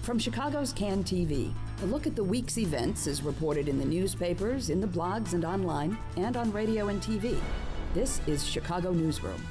From Chicago's Can TV, a look at the week's events is reported in the newspapers, in the blogs and online, and on radio and TV. This is Chicago Newsroom.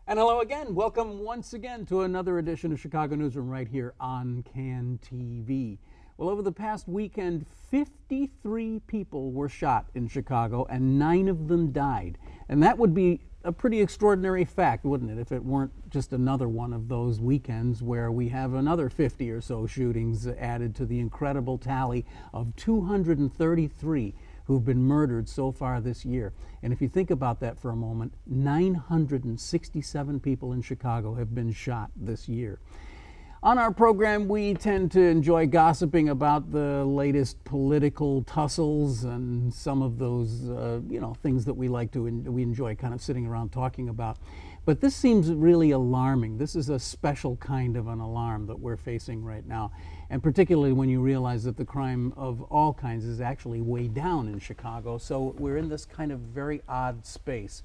And hello again. Welcome once again to another edition of Chicago Newsroom right here on Can TV. Well, over the past weekend, 53 people were shot in Chicago and 9 of them died. And that would be a pretty extraordinary fact, wouldn't it, if it weren't just another one of those weekends where we have another 50 or so shootings added to the incredible tally of 233 who've been murdered so far this year. And if you think about that for a moment, 967 people in Chicago have been shot this year. On our program, we tend to enjoy gossiping about the latest political tussles and some of those, things that we enjoy kind of sitting around talking about. But this seems really alarming. This is a special kind of an alarm that we're facing right now. And particularly when you realize that the crime of all kinds is actually way down in Chicago. So we're in this kind of very odd space.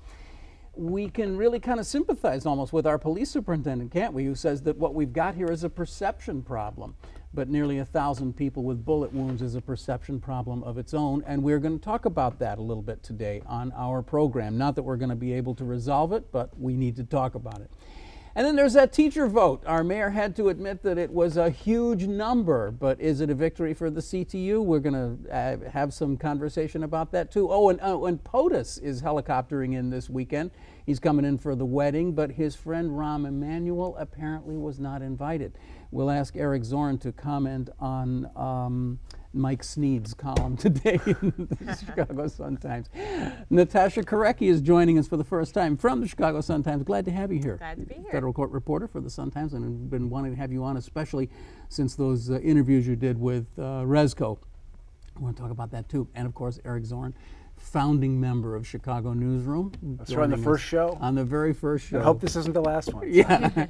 We can really kind of sympathize almost with our police superintendent, can't we, who says that what we've got here is a perception problem. But nearly 1,000 people with bullet wounds is a perception problem of its own, and we're going to talk about that a little bit today on our program. Not that we're going to be able to resolve it, but we need to talk about it. And then there's that teacher vote. Our mayor had to admit that it was a huge number, but is it a victory for the CTU? We're going to have some conversation about that too. And POTUS is helicoptering in this weekend. He's coming in for the wedding, but his friend Rahm Emanuel apparently was not invited. We'll ask Eric Zorn to comment on Mike Sneed's column today in the Chicago Sun-Times. Natasha Korecki is joining us for the first time from the Chicago Sun-Times. Glad to have you here. Glad to be here. Federal court reporter for the Sun-Times, and I've been wanting to have you on, especially since those interviews you did with Rezko. I want to talk about that too. And of course, Eric Zorn, founding member of Chicago Newsroom. That's right, on the first show. On the very first show. I hope this isn't the last one. Yeah.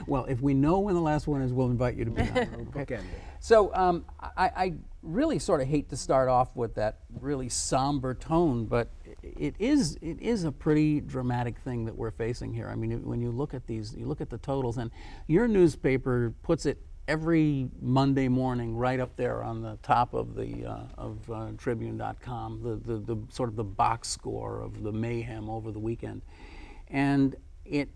Well, if we know when the last one is, we'll invite you to be on. Okay. So I really sort of hate to start off with that really somber tone, but it is a pretty dramatic thing that we're facing here. I mean, when you look at these, you look at the totals, and your newspaper puts it every Monday morning right up there on the top of the Tribune.com, the sort of the box score of the mayhem over the weekend, and it.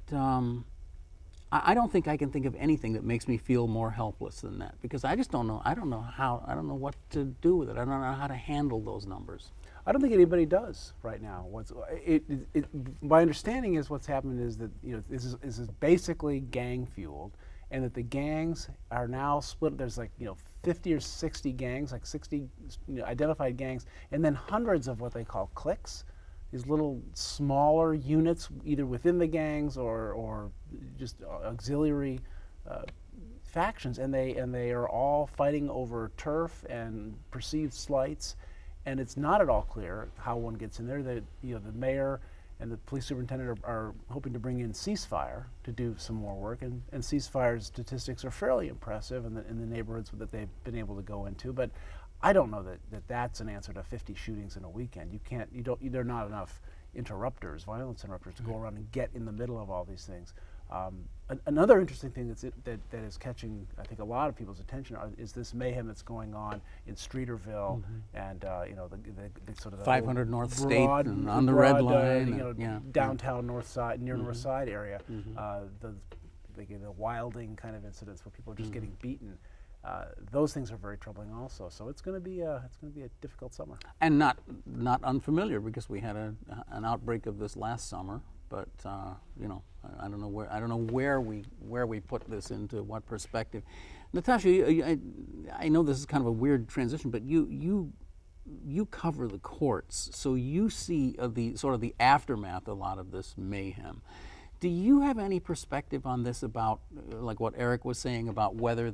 I don't think I can think of anything that makes me feel more helpless than that, because I just don't know. I don't know what to do with it. I don't know how to handle those numbers. I don't think anybody does right now. My understanding is what's happened is that this is basically gang fueled, and that the gangs are now split. There's 50 or 60 gangs, like 60 identified gangs, and then hundreds of what they call cliques. These little smaller units, either within the gangs or just auxiliary factions, and they are all fighting over turf and perceived slights, and it's not at all clear how one gets in there. The mayor and the police superintendent are hoping to bring in ceasefire to do some more work, and ceasefire statistics are fairly impressive in the neighborhoods that they've been able to go into, but I don't know that that's an answer to 50 shootings in a weekend. There are not enough violence interrupters to go around and get in the middle of all these things. Another interesting thing that is catching, I think, a lot of people's attention is this mayhem that's going on in Streeterville, and the sort of the 500 North State and on the Red Line, downtown North Side, near North Side area, the wilding kind of incidents where people are just getting beaten. Those things are very troubling also. So it's going to be a difficult summer. And not unfamiliar, because we had an outbreak of this last summer. But I don't know where we put this into what perspective. Natasha, I know this is kind of a weird transition, but you cover the courts, so you see the sort of the aftermath of a lot of this mayhem. Do you have any perspective on this about, like what Eric was saying, about whether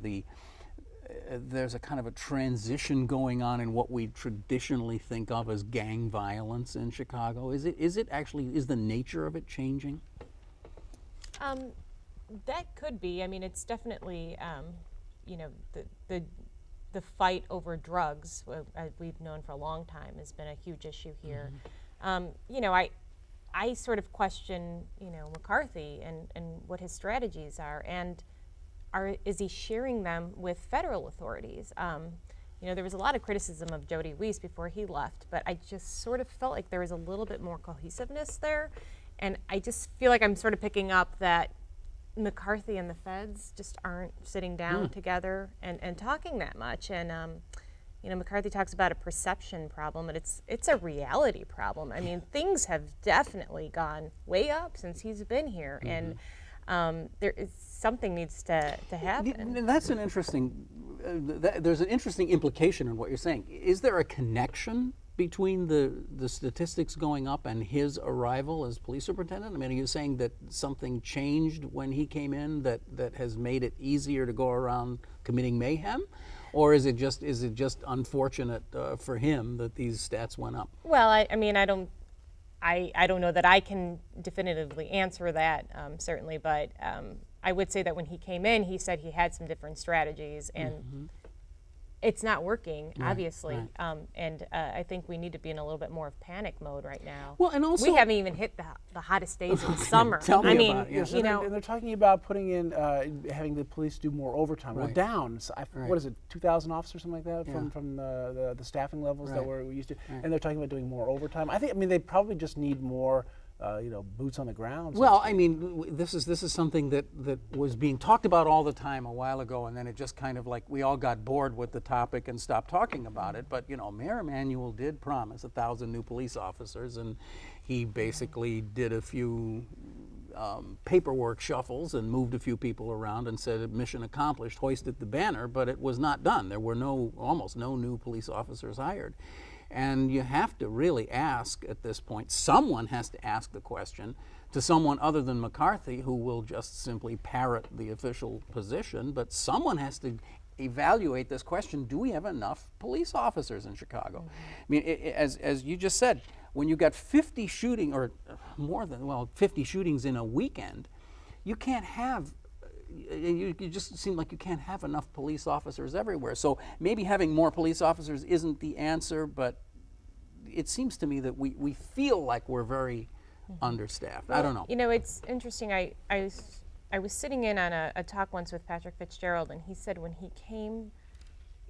there's a kind of a transition going on in what we traditionally think of as gang violence in Chicago? Is the nature of it changing? That could be. I mean, it's definitely, the fight over drugs, as we've known for a long time, has been a huge issue here. I sort of question, McCarthy and what his strategies are. And is he sharing them with federal authorities? You know, there was a lot of criticism of Jody Weiss before he left, but I just sort of felt like there was a little bit more cohesiveness there. And I just feel like I'm sort of picking up that McCarthy and the feds just aren't sitting down together and talking that much. And, you know, McCarthy talks about a perception problem, but it's a reality problem. I mean, things have definitely gone way up since he's been here. And something needs to happen. And that's an interesting, there's an interesting implication in what you're saying. Is there a connection between the statistics going up and his arrival as police superintendent? I mean, are you saying that something changed when he came in that has made it easier to go around committing mayhem? Or is it just unfortunate for him that these stats went up? Well, I mean, I don't know that I can definitively answer that, certainly, but I would say that when he came in, he said he had some different strategies, and it's not working, obviously. Right. And I think we need to be in a little bit more of panic mode right now. Well, and also we haven't even hit the hottest days of the summer. Tell me I mean, about it, yeah. So you know, and they're talking about putting in, having the police do more overtime. Well, Right. down. So Right. What is it, 2,000 officers, something like that, Yeah. from the staffing levels that Right. we're used to. Right. And they're talking about doing more overtime. I mean, they probably just need more, boots on the ground. so Well, to I mean, this is something that was being talked about all the time a while ago, and then it just kind of like we all got bored with the topic and stopped talking about it. But you know, Mayor Emanuel did promise 1,000 new police officers, and he basically did a few paperwork shuffles and moved a few people around and said mission accomplished, hoisted the banner, but it was not done. There were almost no new police officers hired. And you have to really ask at this point, someone has to ask the question to someone other than McCarthy, who will just simply parrot the official position, but someone has to evaluate this question: do we have enough police officers in Chicago? I mean, as you just said, when you got 50 shootings, or more than, 50 shootings in a weekend, you can't have, you just seem like you can't have enough police officers everywhere. So maybe having more police officers isn't the answer, but it seems to me that we feel like we're very understaffed. I don't know. You know, it's interesting. I was sitting in on a talk once with Patrick Fitzgerald, and he said when he came,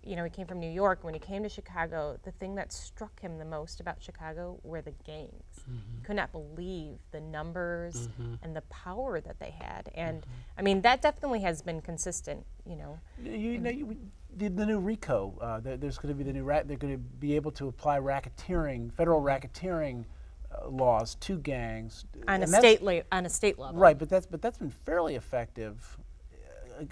you know, he came from New York. When he came to Chicago, the thing that struck him the most about Chicago were the gangs. He could not believe the numbers and the power that they had. And I mean, that definitely has been consistent, you know. The new RICO, there's going to be the new, they're going to be able to apply racketeering, federal racketeering laws to gangs. On a state level. Right, but that's been fairly effective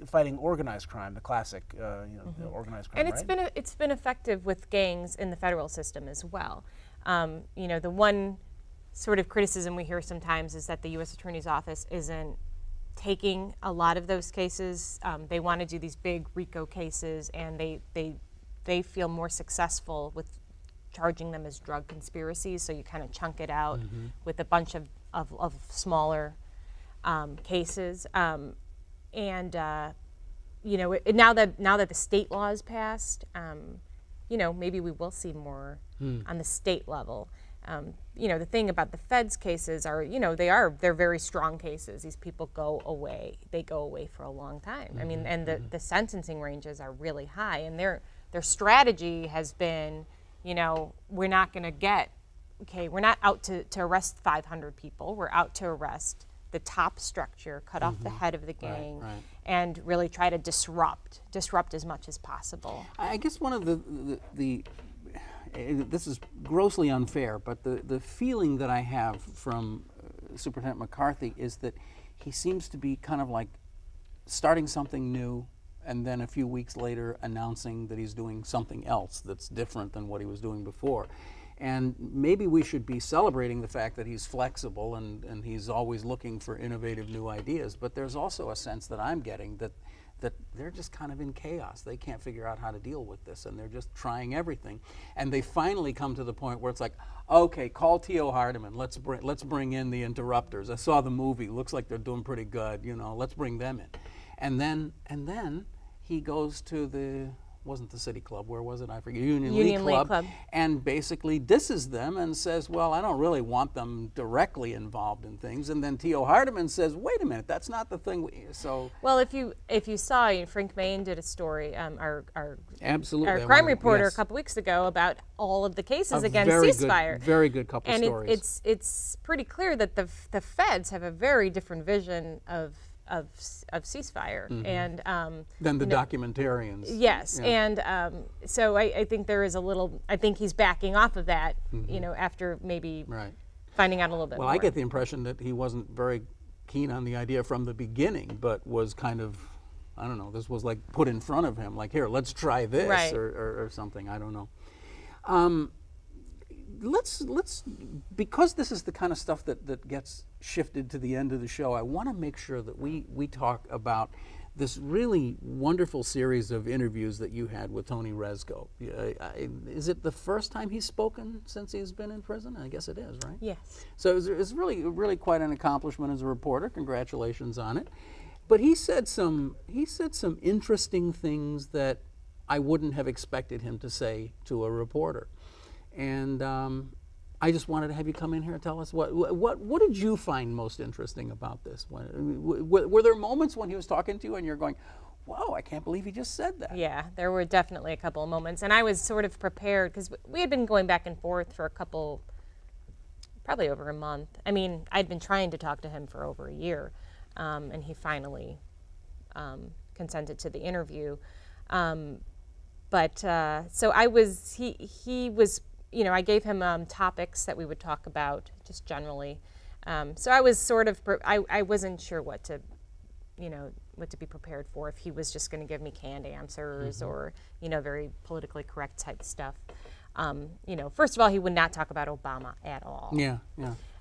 fighting organized crime, the classic, the organized crime. And it's been effective with gangs in the federal system as well. You know, the one sort of criticism we hear sometimes is that the U.S. Attorney's Office isn't taking a lot of those cases. They want to do these big RICO cases, and they feel more successful with charging them as drug conspiracies. So you kind of chunk it out with a bunch of smaller cases. And you know, now that the state law is passed, you know, maybe we will see more on the state level. You know, the thing about the feds cases are, you know, they're very strong cases. These people go away. They go away for a long time. I mean, and the sentencing ranges are really high, and their strategy has been, you know, we're not going to we're not out to arrest 500 people. We're out to arrest the top structure, cut off the head of the gang, Right. and really try to disrupt as much as possible. I guess one of the this is grossly unfair, but the feeling that I have from Superintendent McCarthy is that he seems to be kind of like starting something new and then a few weeks later announcing that he's doing something else that's different than what he was doing before. And maybe we should be celebrating the fact that he's flexible and he's always looking for innovative new ideas, but there's also a sense that I'm getting that they're just kind of in chaos. They can't figure out how to deal with this, and they're just trying everything. And they finally come to the point where it's like, okay, call T.O. Hardiman. Let's bring in the interrupters. I saw the movie. Looks like they're doing pretty good. You know, let's bring them in. And then he goes to the wasn't the City Club, where was it? I forget, Union Union League League Club, Club. and basically disses them and says, well, I don't really want them directly involved in things. And then T.O. Hardeman says, wait a minute, that's not the thing. Well, if you saw, Frank Main did a story, our Absolutely, our crime reporter yes. a couple weeks ago about all of the cases A against ceasefire. Very good couple And stories. it's pretty clear that the feds have a very different vision of ceasefire, and Than the documentarians. yes, Yeah. and so I think there is a little. I think he's backing off of that, after maybe Right. finding out a little bit Well, more. I get the impression that he wasn't very keen on the idea from the beginning, but was kind of, I don't know, this was like put in front of him, like, here, let's try this, Right. or something, I don't know. Let's because this is the kind of stuff that gets shifted to the end of the show, I want to make sure that we talk about this really wonderful series of interviews that you had with Tony Rezko. Is it the first time he's spoken since he's been in prison? I guess it is, right? Yes. So it's really quite an accomplishment as a reporter. Congratulations on it. But he said some interesting things that I wouldn't have expected him to say to a reporter. And I just wanted to have you come in here and tell us what did you find most interesting about this? Were there moments when he was talking to you and you're going, "Whoa, I can't believe he just said that"? Yeah, there were definitely a couple of moments, and I was sort of prepared because we had been going back and forth for probably over a month. I mean, I'd been trying to talk to him for over a year, and he finally consented to the interview. So he was. I gave him topics that we would talk about just generally. So I was sort of, I wasn't sure what to be prepared for, if he was just going to give me canned answers or, very politically correct type stuff. First of all, he would not talk about Obama at all. Yeah.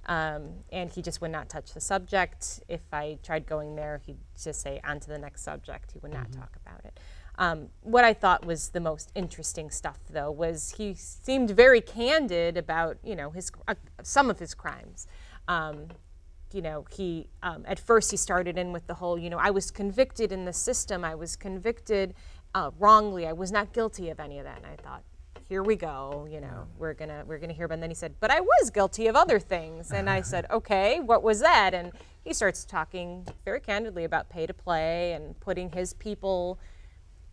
And he just would not touch the subject. If I tried going there, he'd just say, on to the next subject. He would not talk about it. What I thought was the most interesting stuff, though, was he seemed very candid about, some of his crimes. He at first he started in with the whole, I was convicted in the system. I was convicted wrongly. I was not guilty of any of that. And I thought, here we go. We're gonna hear about. And then he said, but I was guilty of other things. And I said, okay, what was that? And he starts talking very candidly about pay to play and putting his people.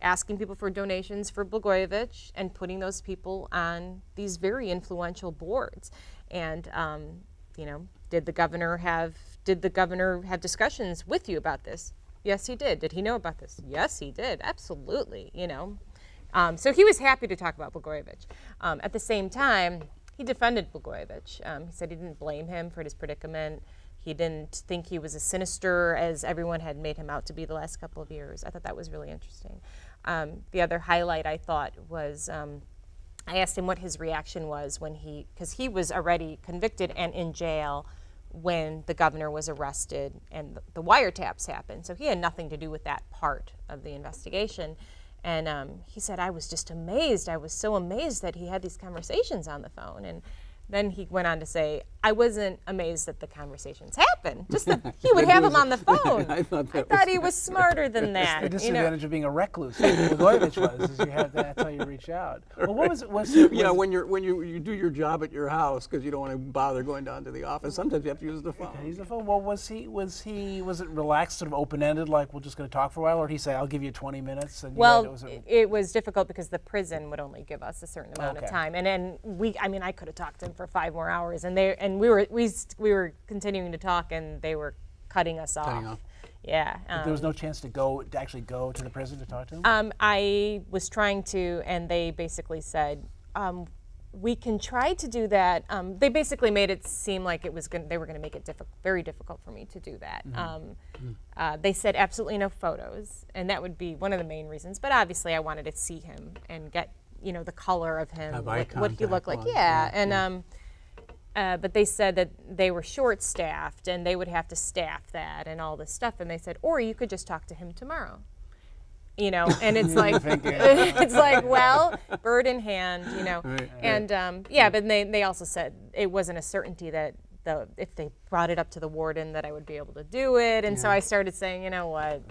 Asking people for donations for Blagojevich and putting those people on these very influential boards. And, did the governor have discussions with you about this? Yes, he did. Did he know about this? Yes, he did. Absolutely, So he was happy to talk about Blagojevich. At the same time, he defended Blagojevich. He said he didn't blame him for his predicament. He didn't think he was as sinister as everyone had made him out to be the last couple of years. I thought that was really interesting. The other highlight I thought was I asked him what his reaction was because he was already convicted and in jail when the governor was arrested and the wiretaps happened. So he had nothing to do with that part of the investigation. And he said, I was just amazed. I was so amazed that he had these conversations on the phone. And then he went on to say, I wasn't amazed that the conversations happened, just that he would have them on the phone. I thought he was smarter than that. The disadvantage of being a recluse, like Blagojevich was, is that's how you reach out. Well, when you do your job at your house because you don't want to bother going down to the office, sometimes you have to use the phone. Use the phone. Well, was it relaxed, sort of open-ended, like we're just going to talk for a while, or did he say, I'll give you 20 minutes? And it was difficult because the prison would only give us a certain amount of time, and then I could have talked to him for 5 more hours, and we were continuing to talk, and they were cutting us off. Yeah. But there was no chance to actually go to the prison to talk to him? I was trying to, and they basically said, we can try to do that. They basically made it seem like they were going to make it very difficult for me to do that. They said absolutely no photos, and that would be one of the main reasons. But obviously, I wanted to see him and get the color of him, what he looked like. But they said that they were short-staffed and they would have to staff that and all this stuff. And they said, or you could just talk to him tomorrow. And it's like, well, bird in hand, Right. And but they also said it wasn't a certainty that if they brought it up to the warden that I would be able to do it. And so I started saying, you know what,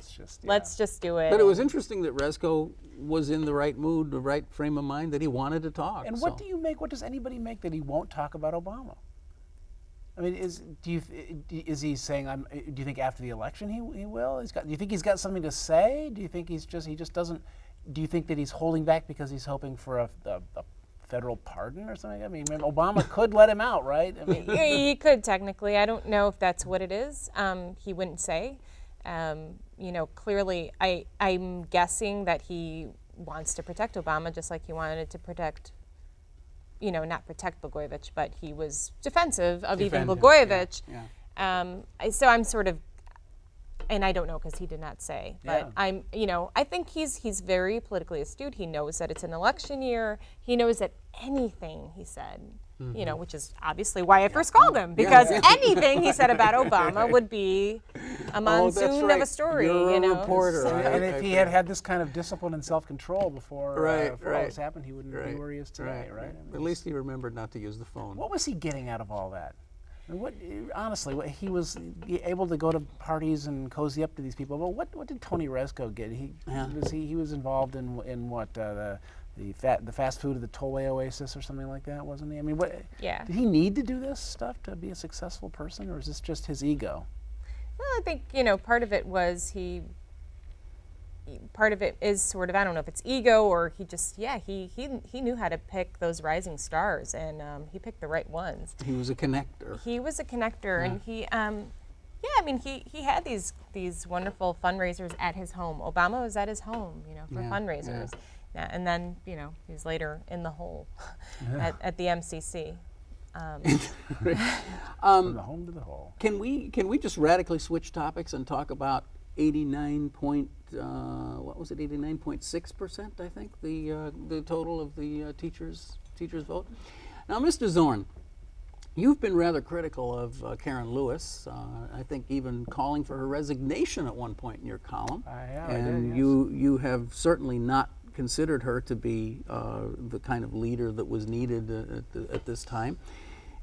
let's just do it. But it was interesting that Rezko was in the right mood, the right frame of mind, that he wanted to talk. And what do you make? What does anybody make that he won't talk about Obama? I mean, is he saying? Do you think after the election he will? Do you think he's got something to say? Do you think he just doesn't? Do you think that he's holding back because he's hoping for a federal pardon or something? I mean, Obama could let him out, right? I mean, he could technically. I don't know if that's what it is. He wouldn't say. Clearly, I'm guessing that he wants to protect Obama, just like he wanted to protect. Not protect Blagojevich, but he was defensive of even Blagojevich. So I'm sort of, and I don't know because he did not say, but I think he's very politically astute. He knows that it's an election year. He knows that anything he said, which is obviously why I first called him, because anything he said about Obama would be a monsoon of a story. You're a reporter. So, and if he had this kind of discipline and self-control before all this happened, he wouldn't be where he is today, right? I mean, at least he remembered not to use the phone. What was he getting out of all that? I mean, honestly, he was able to go to parties and cozy up to these people. But what did Tony Rezko get? He was involved in what the fast food of the Tollway Oasis or something like that, wasn't he? I mean, did he need to do this stuff to be a successful person, or is this just his ego? Well, I think part of it was part of it is sort of, I don't know if it's ego or he just he knew how to pick those rising stars, and he picked the right ones. He was a connector. And he had these wonderful fundraisers at his home. Obama was at his home, for fundraisers. And then, he's later in the hole at the MCC. From the home to the hole. Can we just radically switch topics and talk about 89.6%, I think, the total of the teachers vote? Now, Mr. Zorn, you've been rather critical of Karen Lewis, I think even calling for her resignation at one point in your column. I have. And you have certainly not considered her to be the kind of leader that was needed at this time.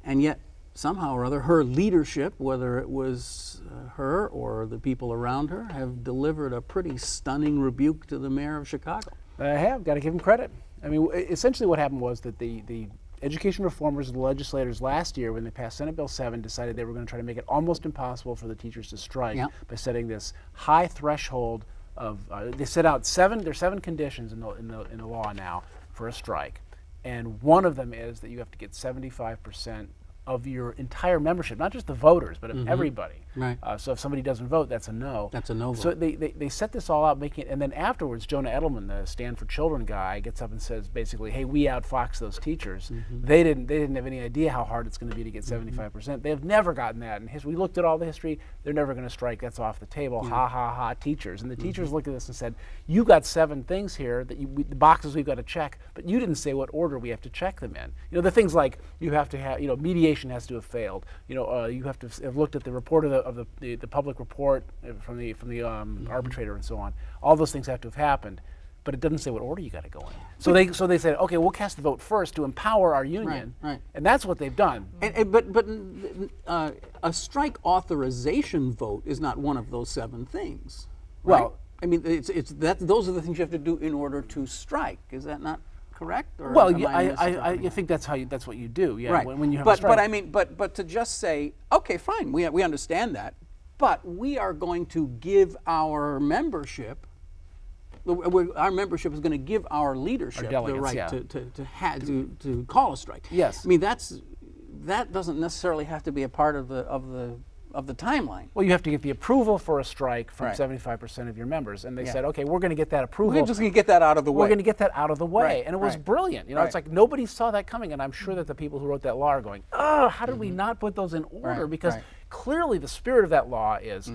And yet, somehow or other, her leadership, whether it was her or the people around her, have delivered a pretty stunning rebuke to the mayor of Chicago. I have. Got to give him credit. I mean, essentially what happened was that the education reformers and the legislators last year, when they passed Senate Bill 7, decided they were going to try to make it almost impossible for the teachers to strike by setting this high threshold of, they set out there's 7 conditions in the law now for a strike. And one of them is that you have to get 75% of your entire membership, not just the voters, but of everybody. Right. So if somebody doesn't vote, that's a no. That's a no vote. So they set this all out, making it, and then afterwards, Jonah Edelman, the Stand for Children guy, gets up and says basically, "Hey, we outfoxed those teachers. They didn't have any idea how hard it's going to be to get 75%. They have never gotten that in history. We looked at all the history. They're never going to strike. That's off the table. Ha ha ha, teachers." And the teachers looked at this and said, "You got 7 things here that the boxes we've got to check, but you didn't say what order we have to check them in. The things like you have to have, mediation has to have failed. You have to have looked at the report of the public report from the arbitrator and so on. All those things have to have happened, but it doesn't say what order you got to go in. So they said, okay, we'll cast the vote first to empower our union, and that's what they've done. But a strike authorization vote is not one of those 7 things. Right? Well, I mean, those are the things you have to do in order to strike. Is that not correct? Or well, I think that's what you do. Yeah, right. When you have a strike. But I mean, but to just say, okay, fine, we understand that, but we are going to give our membership. Our membership is going to give our leadership the right to call a strike. Yes. I mean, that doesn't necessarily have to be a part of the timeline. Well, you have to get the approval for a strike from 75% of your members, and they said, okay, we're going to get that approval. We're just going to get that out of the way. We're going to get that out of the way, and it was brilliant. It's like nobody saw that coming, and I'm sure that the people who wrote that law are going, oh, how did we not put those in order? Because clearly the spirit of that law is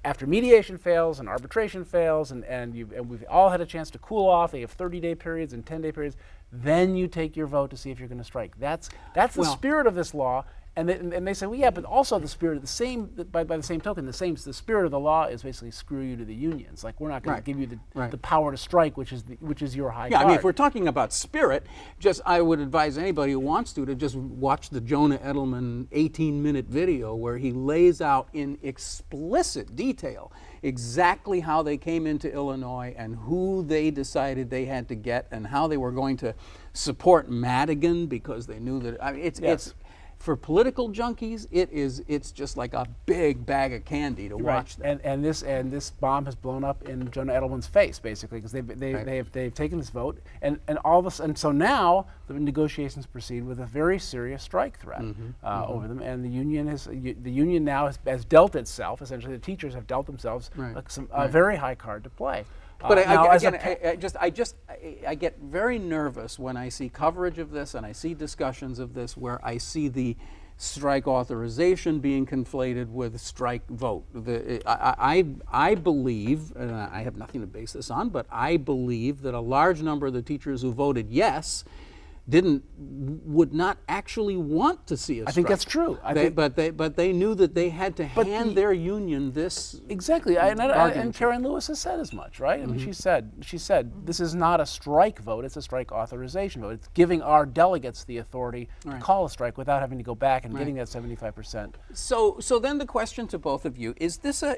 after mediation fails and arbitration fails, and we've all had a chance to cool off. They have 30-day periods and 10-day periods. Then you take your vote to see if you're going to strike. That's the spirit of this law. And they say, well, yeah, but also the spirit of the same, by the same token, the spirit of the law is basically screw you to the unions. Like, we're not going to give you the power to strike, which is your high Yeah, card. I mean, if we're talking about spirit, I would advise anybody who wants to just watch the Jonah Edelman 18-minute video where he lays out in explicit detail exactly how they came into Illinois and who they decided they had to get and how they were going to support Madigan because they knew that, I mean, it's for political junkies, it's just like a big bag of candy to watch that. And this bomb has blown up in Jonah Edelman's face, basically, because they've taken this vote, and all of us, and so now the negotiations proceed with a very serious strike threat over them, and the union now has dealt itself, essentially the teachers have dealt themselves a very high card to play. But I get very nervous when I see coverage of this and I see discussions of this where I see the strike authorization being conflated with strike vote. I believe, and I have nothing to base this on, but I believe that a large number of the teachers who voted yes would not actually want to see a strike. I think that's true. But they knew that they had to hand their union this. Exactly, and Karen Lewis has said as much, right? I mean, she said this is not a strike vote; it's a strike authorization vote. It's giving our delegates the authority to call a strike without having to go back and getting that 75%. So then the question to both of you is this a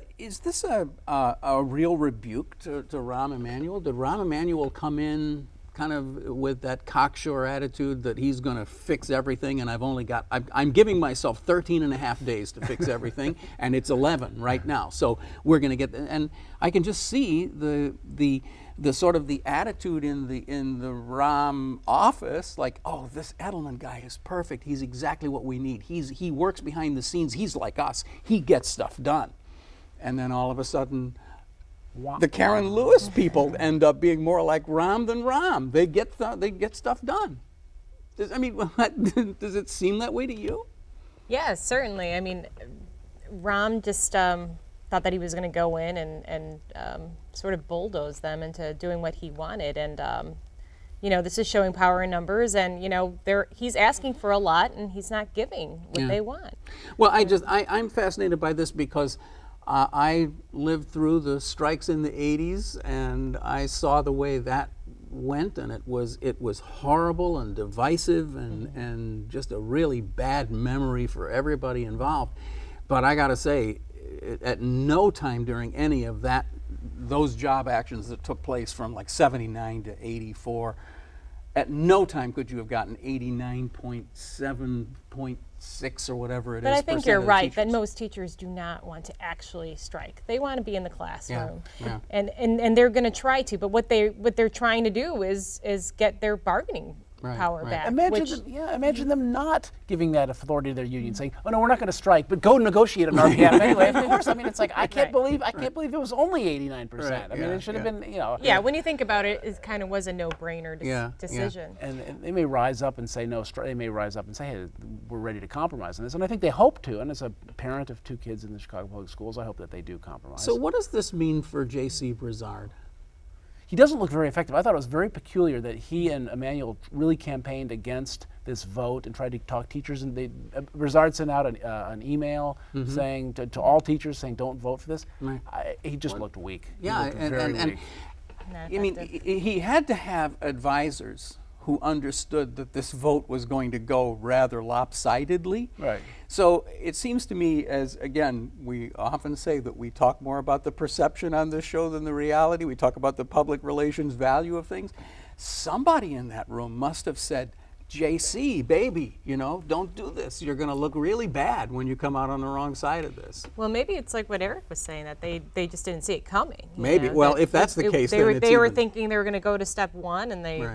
real rebuke to Rahm Emanuel? Did Rahm Emanuel come in kind of with that cocksure attitude that he's going to fix everything, and I'm giving myself 13 and a half days to fix everything, and it's 11 right now. So we're going to get, and I can just see the sort of the attitude in the Rahm office, like, oh, this Edelman guy is perfect. He's exactly what we need. He works behind the scenes. He's like us. He gets stuff done. And then all of a sudden, the Karen Lewis people end up being more like Rahm than Rahm. They get stuff done. Does it seem that way to you? Yeah, certainly. I mean, Rahm just thought that he was going to go in and sort of bulldoze them into doing what he wanted. And, this is showing power in numbers. And, he's asking for a lot, and he's not giving what they want. Well, I'm fascinated by this because I lived through the strikes in the 80s, and I saw the way that went, and it was horrible and divisive and just a really bad memory for everybody involved. But I got to say, at no time during any of those job actions that took place from like 79 to 84, at no time could you have gotten 89.7.6 or whatever it is. But I think you're right that teachers. Most teachers do not want to actually strike. They want to be in the classroom, Yeah. and they're going to try to. But what they're trying to do is get their bargaining power back. Imagine them not giving that authority to their union, saying, "Oh no, we're not going to strike, but go negotiate on our behalf anyway." Of course, I mean, it's like I can't believe it was only 89%. I mean, it should have been, Yeah, when you think about it, it kind of was a no-brainer decision. And they may rise up and say no. They may rise up and say, "Hey, we're ready to compromise on this," and I think they hope to. And as a parent of 2 kids in the Chicago Public Schools, I hope that they do compromise. So, what does this mean for J.C. Brizard? He doesn't look very effective. I thought it was very peculiar that he and Emanuel really campaigned against this vote and tried to talk teachers. And Brizard sent out an email saying to all teachers saying, "Don't vote for this." Right. He just looked weak. Yeah, he looked very weak. I mean, he had to have advisors who understood that this vote was going to go rather lopsidedly. Right. So it seems to me, as again, we often say that we talk more about the perception on this show than the reality. We talk about the public relations value of things. Somebody in that room must have said, JC, baby, don't do this. You're going to look really bad when you come out on the wrong side of this. Well, maybe it's like what Eric was saying, that they just didn't see it coming. Maybe. Well, if that's the case, they were thinking they were going to go to step 1, and they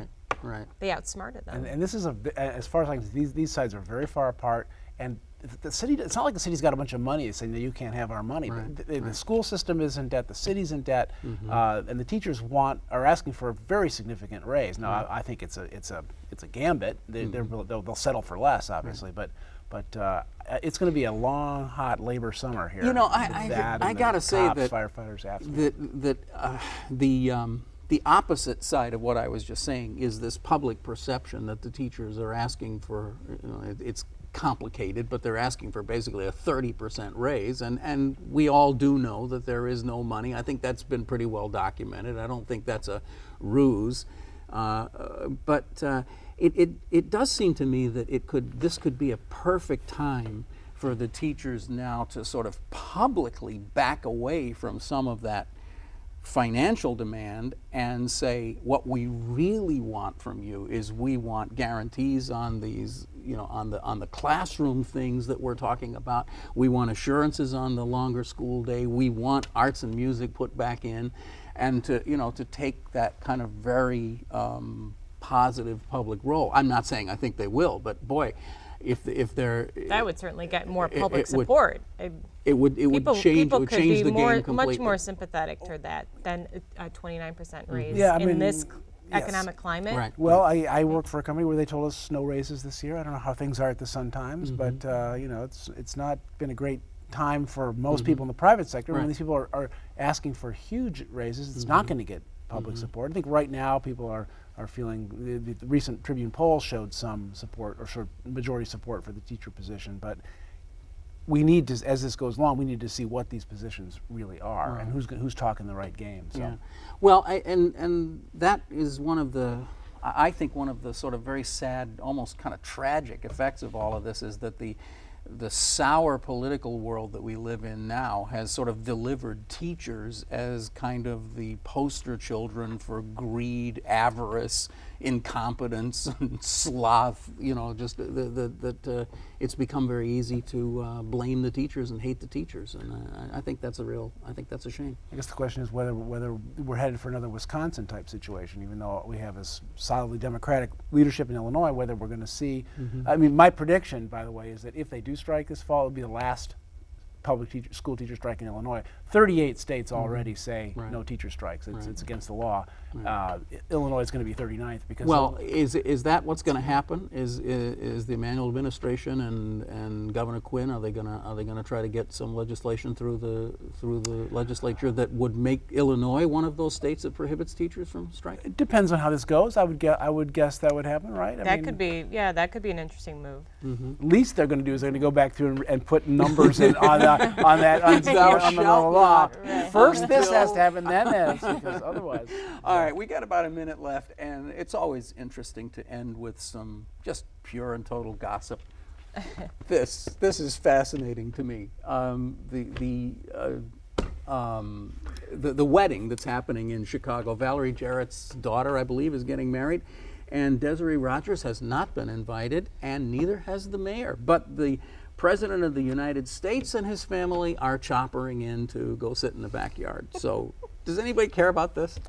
they outsmarted them. And this is as far as I can see, these sides are very far apart. And the city, it's not like the city's got a bunch of money saying that you can't have our money. Right, The school system is in debt, the city's in debt, and the teachers are asking for a very significant raise. Now, I think it's a gambit. They'll settle for less, obviously, but it's going to be a long, hot labor summer here. I got to say that firefighters the opposite side of what I was just saying is this public perception that the teachers are asking for. It's complicated, but they're asking for basically a 30% raise, and we all do know that there is no money. I think that's been pretty well documented. I don't think that's a ruse, but it does seem to me that this could be a perfect time for the teachers now to sort of publicly back away from some of that financial demand and say, what we really want from you is we want guarantees on these, on the classroom things that we're talking about. We want assurances on the longer school day. We want arts and music put back in, and to take that kind of very positive public role. I'm not saying I think they will, but boy, if they're that would certainly get more public support. It would change People the could be game completely. much more sympathetic toward that than a 29% raise in this economic climate. Right. Well, I work for a company where they told us no raises this year. I don't know how things are at the Sun-Times, but it's not been a great time for most people in the private sector. Right. When these people are asking for huge raises, it's not going to get public support. I think right now people are feeling, the recent Tribune poll showed some support, or sort of majority support for the teacher position, but we need to, as this goes along, we need to see what these positions really are and who's talking the right game. So. Yeah. Well, and that is one of the, I think one of the sort of very sad, almost kind of tragic effects of all of this is that the sour political world that we live in now has sort of delivered teachers as kind of the poster children for greed, avarice, incompetence, and sloth. Just that it's become very easy to blame the teachers and hate the teachers, and I think that's a shame. I guess the question is whether we're headed for another Wisconsin type situation, even though we have a solidly Democratic leadership in Illinois. Whether we're going to see, I mean, my prediction, by the way, is that if they do strike this fall, it'll be the last school teacher strike in Illinois. 38 states already say no teacher strikes. It's against the law. Illinois is going to be 39th because. Well, is that what's going to happen? Is the Emanuel administration and Governor Quinn, are they going to try to get some legislation through the legislature that would make Illinois one of those states that prohibits teachers from striking? It depends on how this goes. I would guess that would happen, right? That could be an interesting move. Least they're going to do is they're going to go back through and put numbers in on the law. Right. First this has to happen, then this, because otherwise. All right, we got about a minute left, and it's always interesting to end with some just pure and total gossip. This is fascinating to me. The wedding that's happening in Chicago. Valerie Jarrett's daughter, I believe, is getting married, and Desiree Rogers has not been invited, and neither has the mayor. But the President of the United States and his family are choppering in to go sit in the backyard. So, does anybody care about this?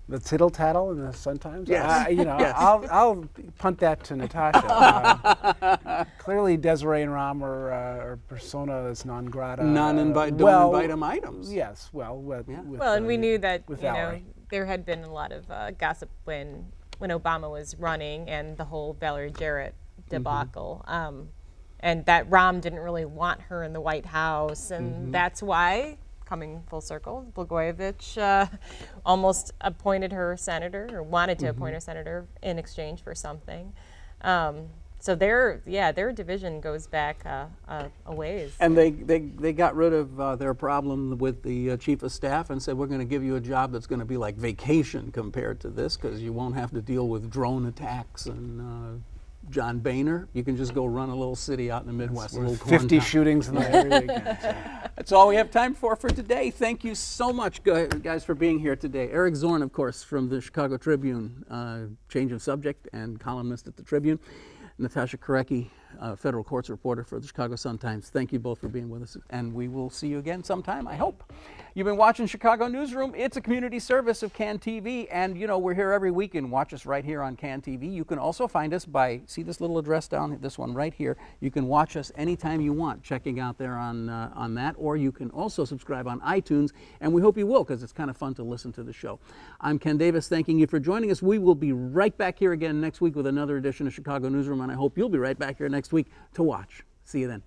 The tittle-tattle in the Sun-Times? Yes. Yes. I'll punt that to Natasha. Clearly, Desiree and Ram are persona that's non grata. Don't invite them items. Yes. Well, and we knew that Valerie. there had been a lot of gossip when Obama was running and the whole Valerie Jarrett debacle. And that Ram didn't really want her in the White House, and that's why, coming full circle, Blagojevich almost appointed her senator, or wanted to appoint her senator in exchange for something. So their division goes back a ways. And they got rid of their problem with the chief of staff and said, we're going to give you a job that's going to be like vacation compared to this, because you won't have to deal with drone attacks and John Boehner. You can just go run a little city out in the Midwest. 50 shootings in the area. That's all we have time for today. Thank you so much, guys, for being here today. Eric Zorn, of course, from the Chicago Tribune, change of subject, and columnist at the Tribune. Natasha Korecki, federal courts reporter for the Chicago Sun-Times. Thank you both for being with us, and we will see you again sometime, I hope. You've been watching Chicago Newsroom. It's a community service of CAN TV, and we're here every week, and watch us right here on CAN TV. You can also find us by, see this little address down, this one right here. You can watch us anytime you want, checking out there on that, or you can also subscribe on iTunes, and we hope you will, because it's kind of fun to listen to the show. I'm Ken Davis, thanking you for joining us. We will be right back here again next week with another edition of Chicago Newsroom, and I hope you'll be right back here next week to watch. See you then.